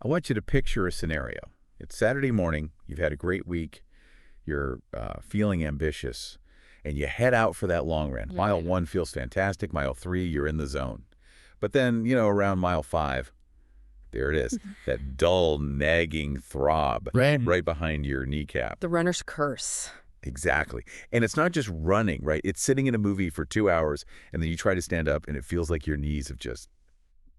I want you to picture a scenario. It's Saturday morning, you've had a great week, you're feeling ambitious, and you head out for that long run. Right. Mile 1 feels fantastic, mile 3, you're in the zone. But then, around mile 5, there it is, that dull, nagging throb right behind your kneecap. The runner's curse. Exactly. And it's not just running, right? It's sitting in a movie for 2 hours, and then you try to stand up, and it feels like your knees have just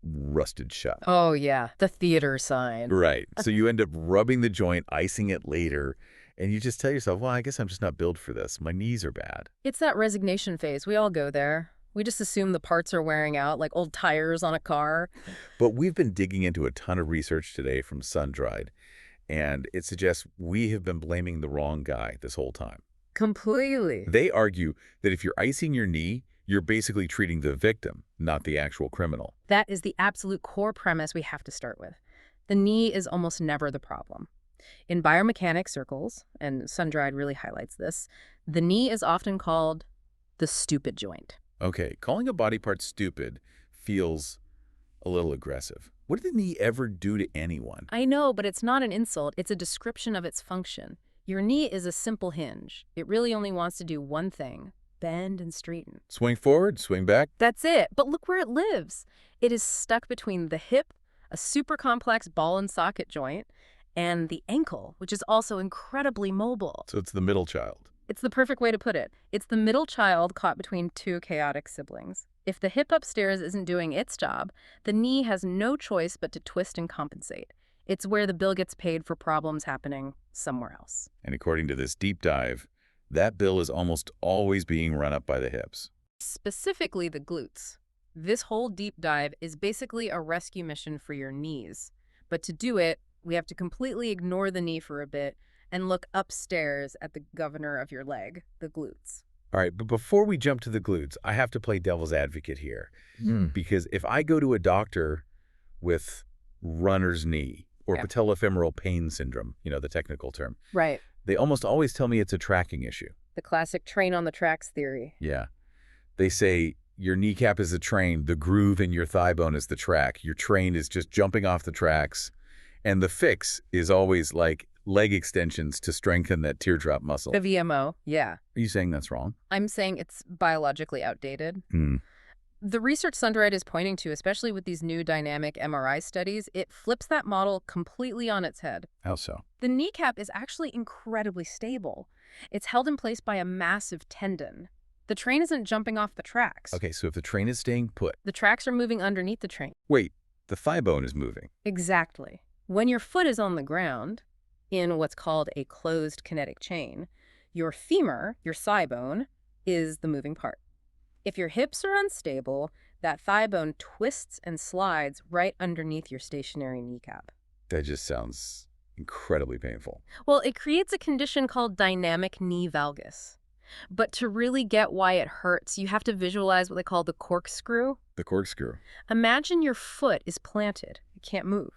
rusted shut. Oh, yeah. The theater sign. Right. So you end up rubbing the joint, icing it later, and you just tell yourself, well, I guess I'm just not built for this. My knees are bad. It's that resignation phase. We all go there. We just assume the parts are wearing out like old tires on a car. But we've been digging into a ton of research today from Sun-Dried, and it suggests we have been blaming the wrong guy this whole time. Completely. They argue that if you're icing your knee, you're basically treating the victim, not the actual criminal. That is the absolute core premise we have to start with. The knee is almost never the problem. In biomechanics circles, and Sun-Dried really highlights this, the knee is often called the stupid joint. Okay, calling a body part stupid feels a little aggressive. What did the knee ever do to anyone? I know, but it's not an insult. It's a description of its function. Your knee is a simple hinge. It really only wants to do one thing: bend and straighten. Swing forward, swing back. That's it. But look where it lives. It is stuck between the hip, a super complex ball and socket joint, and the ankle, which is also incredibly mobile. So it's the middle child. It's the perfect way to put it. It's the middle child caught between two chaotic siblings. If the hip upstairs isn't doing its job, the knee has no choice but to twist and compensate. It's where the bill gets paid for problems happening somewhere else. And according to this deep dive, that bill is almost always being run up by the hips. Specifically the glutes. This whole deep dive is basically a rescue mission for your knees. But to do it, we have to completely ignore the knee for a bit and look upstairs at the governor of your leg, the glutes. All right, but before we jump to the glutes, I have to play devil's advocate here. Because if I go to a doctor with runner's knee or patellofemoral pain syndrome, the technical term, Right. they almost always tell me it's a tracking issue. The classic train on the tracks theory. Yeah. They say your kneecap is the train, the groove in your thigh bone is the track. Your train is just jumping off the tracks. And the fix is always like leg extensions to strengthen that teardrop muscle. The VMO, yeah. Are you saying that's wrong? I'm saying it's biologically outdated. The research Sun-Dried is pointing to, especially with these new dynamic MRI studies, it flips that model completely on its head. How so? The kneecap is actually incredibly stable. It's held in place by a massive tendon. The train isn't jumping off the tracks. Okay, so if the train is staying put. The tracks are moving underneath the train. Wait, the thigh bone is moving. Exactly. When your foot is on the ground, in what's called a closed kinetic chain, your femur, your thigh bone, is the moving part. If your hips are unstable, that thigh bone twists and slides right underneath your stationary kneecap. That just sounds incredibly painful. Well, it creates a condition called dynamic knee valgus. But to really get why it hurts, you have to visualize what they call the corkscrew. The corkscrew. Imagine your foot is planted. It can't move.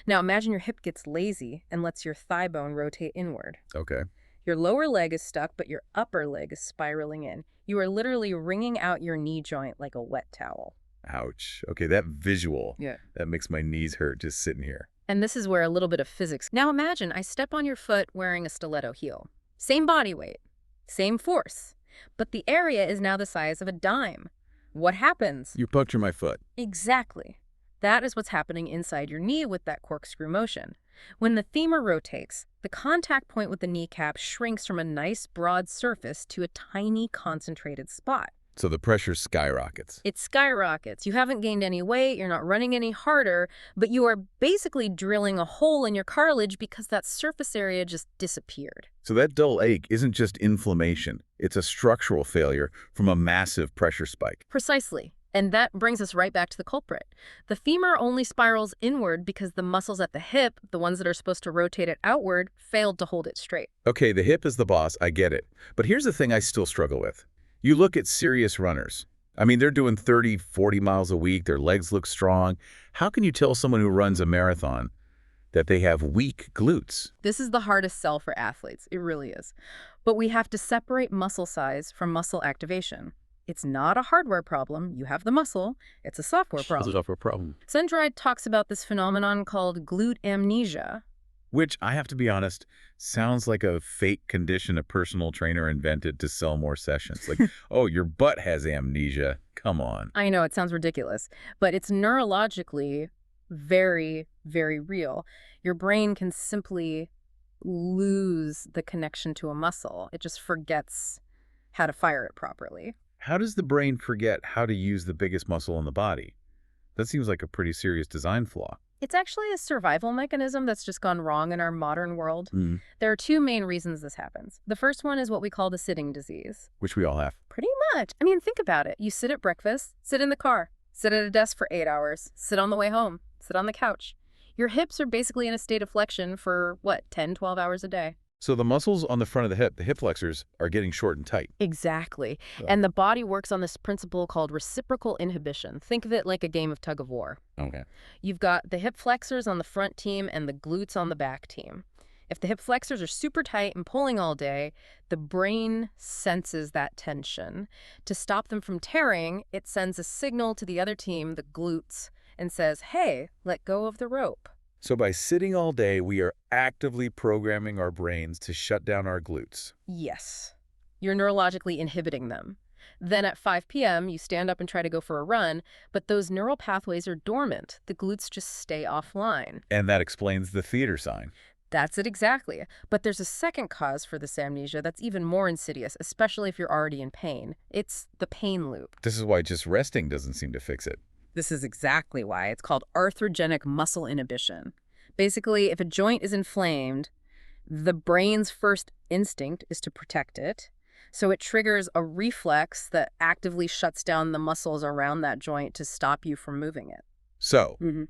Now imagine your hip gets lazy and lets your thigh bone rotate inward. Okay. Your lower leg is stuck, but your upper leg is spiraling in. You are literally wringing out your knee joint like a wet towel. Ouch. Okay, that visual. Yeah. That makes my knees hurt just sitting here. And this is where a little bit of physics. Now imagine I step on your foot wearing a stiletto heel. Same body weight, same force, but the area is now the size of a dime. What happens? You puncture my foot. Exactly. That is what's happening inside your knee with that corkscrew motion. When the femur rotates, the contact point with the kneecap shrinks from a nice broad surface to a tiny concentrated spot. So the pressure skyrockets. It skyrockets. You haven't gained any weight, you're not running any harder, but you are basically drilling a hole in your cartilage because that surface area just disappeared. So that dull ache isn't just inflammation. It's a structural failure from a massive pressure spike. Precisely. And that brings us right back to the culprit. The femur only spirals inward because the muscles at the hip, the ones that are supposed to rotate it outward, failed to hold it straight. Okay, the hip is the boss, I get it. But here's the thing I still struggle with. You look at serious runners. I mean, they're doing 30, 40 miles a week. Their legs look strong. How can you tell someone who runs a marathon that they have weak glutes? This is the hardest sell for athletes. It really is. But we have to separate muscle size from muscle activation. It's not a hardware problem. You have the muscle. It's a software problem. Software problem. You have the muscle. It's a software problem. Software problem. Sundride talks about this phenomenon called glute amnesia. Which, I have to be honest, sounds like a fake condition a personal trainer invented to sell more sessions. Like, oh, your butt has amnesia. Come on. I know it sounds ridiculous, but it's neurologically very, very real. Your brain can simply lose the connection to a muscle. It just forgets how to fire it properly. How does the brain forget how to use the biggest muscle in the body? That seems like a pretty serious design flaw. It's actually a survival mechanism that's just gone wrong in our modern world. Mm. There are two main reasons this happens. The first one is what we call the sitting disease. Which we all have. Pretty much. I mean, think about it. You sit at breakfast, sit in the car, sit at a desk for 8 hours, sit on the way home, sit on the couch. Your hips are basically in a state of flexion for, 10, 12 hours a day. So the muscles on the front of the hip flexors, are getting short and tight. Exactly. Oh. And the body works on this principle called reciprocal inhibition. Think of it like a game of tug of war. Okay. You've got the hip flexors on the front team and the glutes on the back team. If the hip flexors are super tight and pulling all day, the brain senses that tension. To stop them from tearing, it sends a signal to the other team, the glutes, and says, hey, let go of the rope. So by sitting all day, we are actively programming our brains to shut down our glutes. Yes. You're neurologically inhibiting them. Then at 5 p.m., you stand up and try to go for a run, but those neural pathways are dormant. The glutes just stay offline. And that explains the theater sign. That's it exactly. But there's a second cause for this amnesia that's even more insidious, especially if you're already in pain. It's the pain loop. This is why just resting doesn't seem to fix it. This is exactly why. It's called arthrogenic muscle inhibition. Basically, if a joint is inflamed, the brain's first instinct is to protect it. So it triggers a reflex that actively shuts down the muscles around that joint to stop you from moving it. So, let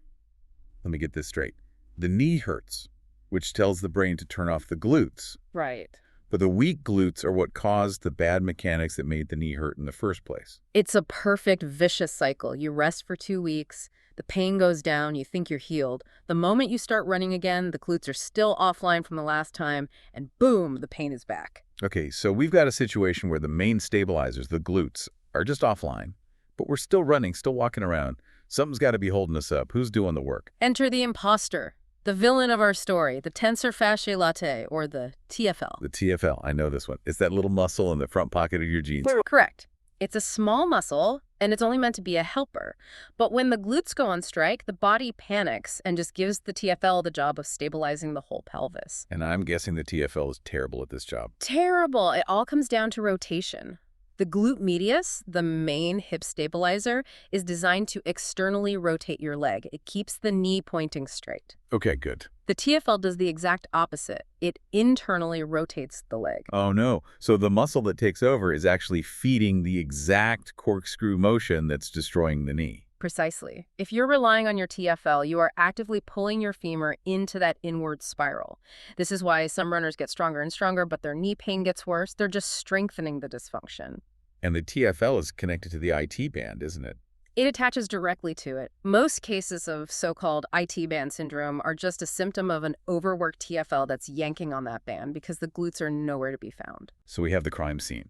me get this straight. The knee hurts, which tells the brain to turn off the glutes. Right. But the weak glutes are what caused the bad mechanics that made the knee hurt in the first place. It's a perfect vicious cycle. You rest for 2 weeks, the pain goes down, you think you're healed. The moment you start running again, the glutes are still offline from the last time, and boom, the pain is back. Okay, so we've got a situation where the main stabilizers, the glutes, are just offline, but we're still running, still walking around. Something's got to be holding us up. Who's doing the work? Enter the imposter, the villain of our story, the tensor fasciae latae, or the TFL. The TFL, I know this one. It's that little muscle in the front pocket of your jeans. Correct. It's a small muscle, and it's only meant to be a helper. But when the glutes go on strike, the body panics and just gives the TFL the job of stabilizing the whole pelvis. And I'm guessing the TFL is terrible at this job. Terrible. It all comes down to rotation. The glute medius, the main hip stabilizer, is designed to externally rotate your leg. It keeps the knee pointing straight. Okay, good. The TFL does the exact opposite. It internally rotates the leg. Oh, no. So the muscle that takes over is actually feeding the exact corkscrew motion that's destroying the knee. Precisely. If you're relying on your TFL, you are actively pulling your femur into that inward spiral. This is why some runners get stronger and stronger, but their knee pain gets worse. They're just strengthening the dysfunction. And the TFL is connected to the IT band, isn't it? It attaches directly to it. Most cases of so-called IT band syndrome are just a symptom of an overworked TFL that's yanking on that band because the glutes are nowhere to be found. So we have the crime scene.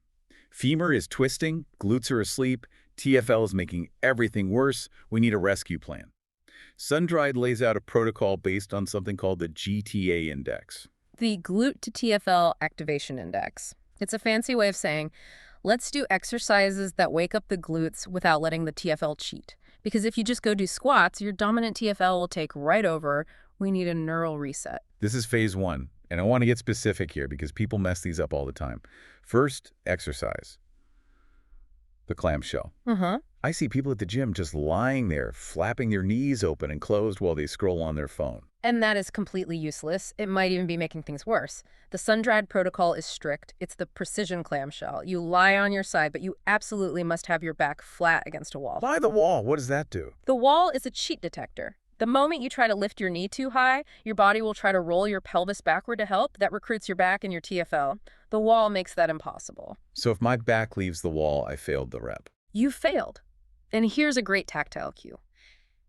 Femur is twisting, glutes are asleep, TFL is making everything worse. We need a rescue plan. Sundride lays out a protocol based on something called the GTA index. The Glute-to-TFL Activation Index. It's a fancy way of saying, let's do exercises that wake up the glutes without letting the TFL cheat. Because if you just go do squats, your dominant TFL will take right over. We need a neural reset. This is phase 1, and I want to get specific here because people mess these up all the time. First, exercise. The clamshell. I see people at the gym just lying there, flapping their knees open and closed while they scroll on their phone. And that is completely useless. It might even be making things worse. The Sundride protocol is strict. It's the precision clamshell. You lie on your side, but you absolutely must have your back flat against a wall. By the wall, what does that do? The wall is a cheat detector. The moment you try to lift your knee too high, your body will try to roll your pelvis backward to help. That recruits your back and your TFL. The wall makes that impossible. So if my back leaves the wall, I failed the rep. You failed. And here's a great tactile cue.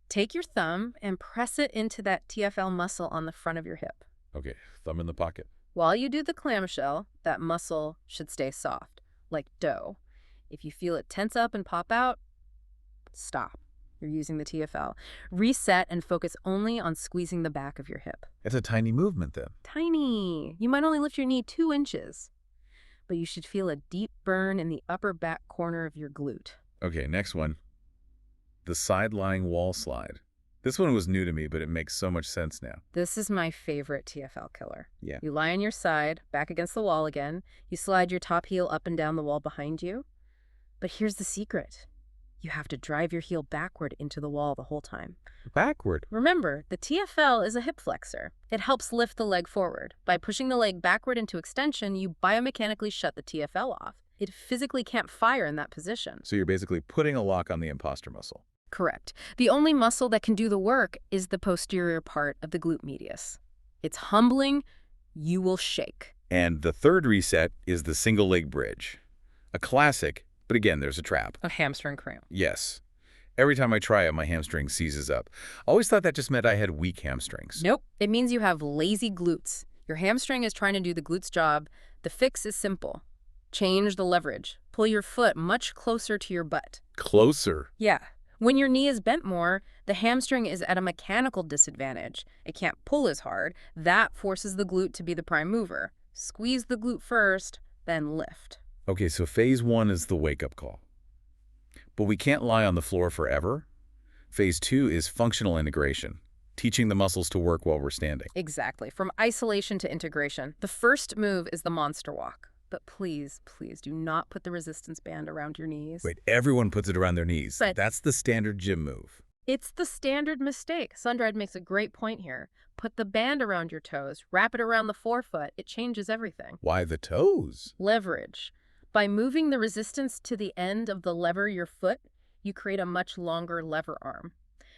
Take your thumb and press it into that TFL muscle on the front of your hip. Okay, thumb in the pocket. While you do the clamshell, that muscle should stay soft, like dough. If you feel it tense up and pop out, stop. You're using the TFL. Reset and focus only on squeezing the back of your hip. It's a tiny movement then. Tiny. You might only lift your knee 2 inches, but you should feel a deep burn in the upper back corner of your glute. Okay, next one. The side-lying wall slide. This one was new to me, but it makes so much sense now. This is my favorite TFL killer. Yeah. You lie on your side, back against the wall again. You slide your top heel up and down the wall behind you. But here's the secret. You have to drive your heel backward into the wall the whole time. Backward? Remember, the TFL is a hip flexor. It helps lift the leg forward. By pushing the leg backward into extension, you biomechanically shut the TFL off. It physically can't fire in that position. So you're basically putting a lock on the imposter muscle. Correct. The only muscle that can do the work is the posterior part of the glute medius. It's humbling. You will shake. And the third reset is the single leg bridge. A classic, but again, there's a trap. A hamstring cramp. Yes. Every time I try it, my hamstring seizes up. Always thought that just meant I had weak hamstrings. Nope. It means you have lazy glutes. Your hamstring is trying to do the glute's job. The fix is simple. Change the leverage. Pull your foot much closer to your butt. Closer? Yeah. When your knee is bent more, the hamstring is at a mechanical disadvantage. It can't pull as hard. That forces the glute to be the prime mover. Squeeze the glute first, then lift. Okay, so phase 1 is the wake-up call. But we can't lie on the floor forever. Phase 2 is functional integration, teaching the muscles to work while we're standing. Exactly. From isolation to integration. The first move is the monster walk. But please, please do not put the resistance band around your knees. Wait, everyone puts it around their knees. But that's the standard gym move. It's the standard mistake. Sundried makes a great point here. Put the band around your toes, wrap it around the forefoot. It changes everything. Why the toes? Leverage. By moving the resistance to the end of the lever your foot, you create a much longer lever arm.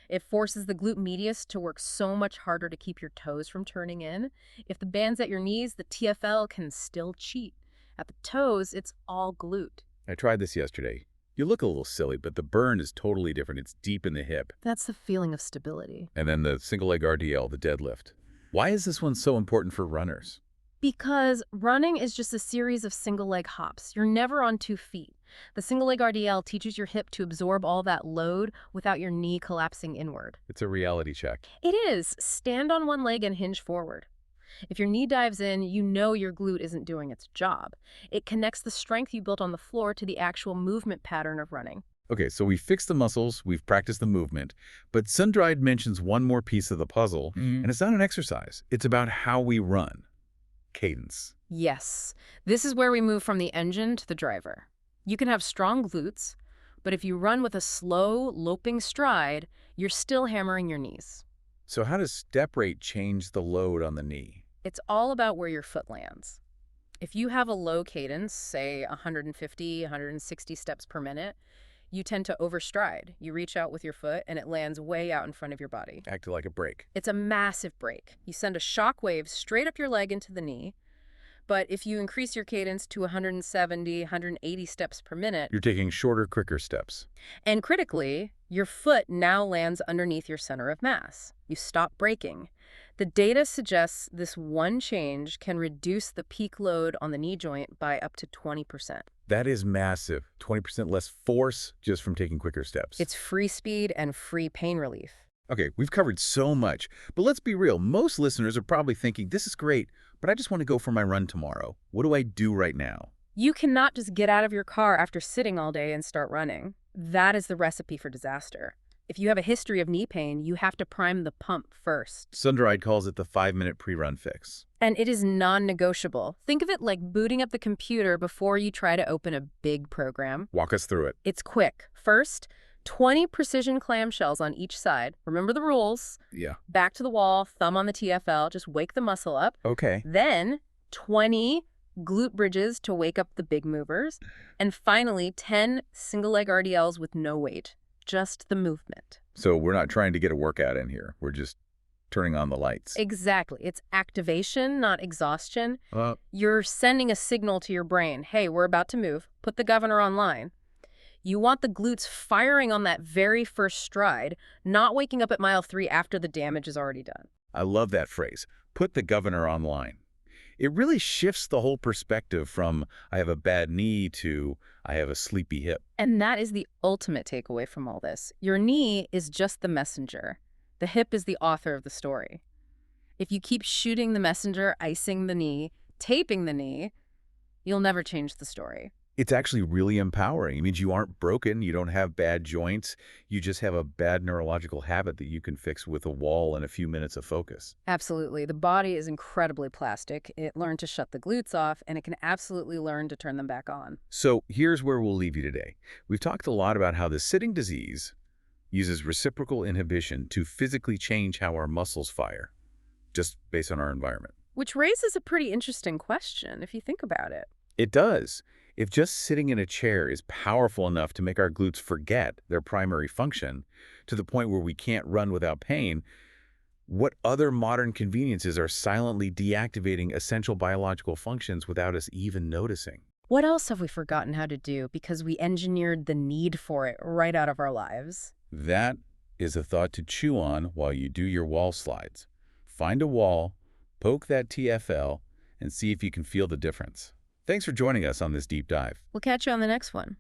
It forces the glute medius to work so much harder to keep your toes from turning in. If the band's at your knees, the TFL can still cheat. At the toes, it's all glute. I tried this yesterday. You look a little silly, but the burn is totally different. It's deep in the hip. That's the feeling of stability. And then the single leg RDL, the deadlift. Why is this one so important for runners? Because running is just a series of single leg hops. You're never on 2 feet. The single leg RDL teaches your hip to absorb all that load without your knee collapsing inward. It's a reality check. It is. Stand on one leg and hinge forward. If your knee dives in, you know your glute isn't doing its job. It connects the strength you built on the floor to the actual movement pattern of running. Okay, so we've fixed the muscles, we've practiced the movement, but Sundried mentions one more piece of the puzzle, and it's not an exercise. It's about how we run. Cadence. Yes. This is where we move from the engine to the driver. You can have strong glutes, but if you run with a slow, loping stride, you're still hammering your knees. So how does step rate change the load on the knee? It's all about where your foot lands. If you have a low cadence, say 150, 160 steps per minute, you tend to overstride. You reach out with your foot and it lands way out in front of your body. Act like a brake. It's a massive brake. You send a shock wave straight up your leg into the knee. But if you increase your cadence to 170, 180 steps per minute, You're taking shorter, quicker steps. and critically, your foot now lands underneath your center of mass. You stop braking. The data suggests this one change can reduce the peak load on the knee joint by up to 20%. That is massive. 20% less force just from taking quicker steps. It's free speed and free pain relief. Okay, we've covered so much, but let's be real. Most listeners are probably thinking, this is great, but I just want to go for my run tomorrow. What do I do right now? You cannot just get out of your car after sitting all day and start running. That is the recipe for disaster. If you have a history of knee pain, you have to prime the pump first. Sundried calls it the 5-minute pre-run fix. And it is non-negotiable. Think of it like booting up the computer before you try to open a big program. Walk us through it. It's quick. First, 20 precision clamshells on each side. Remember the rules. Yeah. Back to the wall, thumb on the TFL, just wake the muscle up. Okay. Then 20 glute bridges to wake up the big movers. And finally, 10 single leg RDLs with no weight, just the movement. So we're not trying to get a workout in here. We're just turning on the lights. Exactly. It's activation, not exhaustion. Uh, You're sending a signal to your brain, hey, we're about to move. Put the governor online. You want the glutes firing on that very first stride, not waking up at mile 3 after the damage is already done. I love that phrase. Put the governor online. It really shifts the whole perspective from I have a bad knee to I have a sleepy hip. And that is the ultimate takeaway from all this. Your knee is just the messenger. The hip is the author of the story. If you keep shooting the messenger, icing the knee, taping the knee, you'll never change the story. It's actually really empowering. It means you aren't broken, you don't have bad joints, you just have a bad neurological habit that you can fix with a wall and a few minutes of focus. Absolutely. The body is incredibly plastic. It learned to shut the glutes off, and it can absolutely learn to turn them back on. So here's where we'll leave you today. We've talked a lot about how the sitting disease uses reciprocal inhibition to physically change how our muscles fire, just based on our environment. Which raises a pretty interesting question, if you think about it. It does. If just sitting in a chair is powerful enough to make our glutes forget their primary function to the point where we can't run without pain, what other modern conveniences are silently deactivating essential biological functions without us even noticing? What else have we forgotten how to do because we engineered the need for it right out of our lives? That is a thought to chew on while you do your wall slides. Find a wall, poke that TFL, and see if you can feel the difference. Thanks for joining us on this deep dive. We'll catch you on the next one.